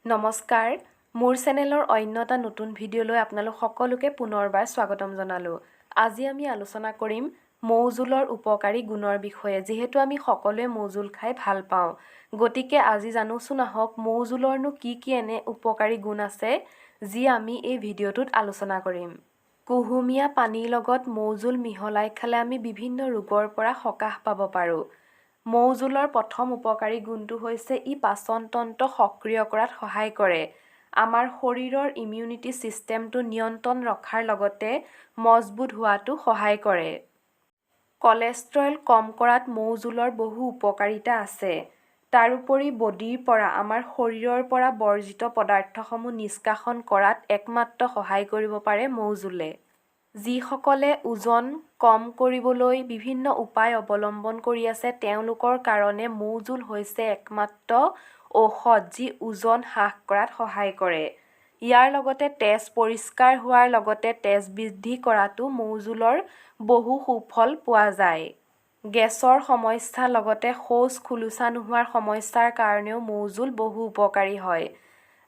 নমস্কাৰ মোৰ চেনেলৰ অন্য এটা নতুন ভিডিঅ'লৈ আপোনালোক সকলোকে পুনৰবাৰ স্বাগতম জনালোঁ। আজি আমি আলোচনা কৰিম মৌজোলৰ উপকাৰী গুণৰ বিষয়ে। যিহেতু আমি সকলোৱে মৌজোল খাই ভাল পাওঁ, গতিকে আজি জানোচোন আহক মৌজোলৰনো কি এনে উপকাৰী গুণ আছে যি আমি এই ভিডিঅ'টোত আলোচনা কৰিম। কুহুমীয়া পানীৰ লগত মৌজোল মিহলাই খালে আমি বিভিন্ন ৰোগৰ পৰা সকাহ পাব পাৰোঁ। মৌজোলৰ প্ৰথম উপকাৰী গুণটো হৈছে ই পাচনতন্ত্ৰ সক্ৰিয় কৰাত সহায় কৰে। আমাৰ শৰীৰৰ ইমিউনিটি ছিষ্টেমটো নিয়ন্ত্ৰণ ৰখাৰ লগতে মজবুত হোৱাটো সহায় কৰে। কলেষ্ট্ৰল কম কৰাত মৌজোলৰ বহু উপকাৰিতা আছে। তাৰোপৰি বডিৰ পৰা আমাৰ শৰীৰৰ পৰা বৰ্জিত পদাৰ্থসমূহ নিষ্কাশন কৰাত একমাত্ৰ সহায় কৰিব পাৰে মৌজোলে। যিসকলে ওজন কম কৰিবলৈ বিভিন্ন উপায় অৱলম্বন কৰি আছে তেওঁলোকৰ কাৰণে মৌজোল হৈছে একমাত্ৰ ঔষধ যি ওজন হ্ৰাস কৰাত সহায় কৰে। ইয়াৰ লগতে তেজ পৰিষ্কাৰ হোৱাৰ লগতে তেজ বৃদ্ধি কৰাতো মৌজোলৰ বহু সুফল পোৱা যায়। গেছৰ সমস্যাৰ লগতে শৌচ খোলোচা নোহোৱাৰ সমস্যাৰ কাৰণেও মৌজোল বহু উপকাৰী হয়।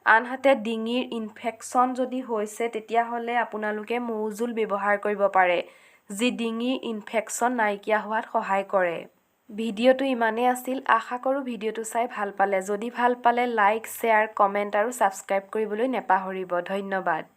আনহাতে ডিঙিৰ ইনফেকশ্যন যদি হৈছে তেতিয়াহ'লে আপোনালোকে মৌজোল ব্যৱহাৰ কৰিব পাৰে, যি ডিঙিৰ ইনফেকশ্যন নাইকিয়া হোৱাত সহায় কৰে। ভিডিঅ'টো ইমানেই আছিল। আশা কৰোঁ ভিডিঅ'টো চাই ভাল পালে। যদি ভাল পালে লাইক, শ্বেয়াৰ, কমেণ্ট আৰু ছাবস্ক্ৰাইব কৰিবলৈ নেপাহৰিব। ধন্যবাদ।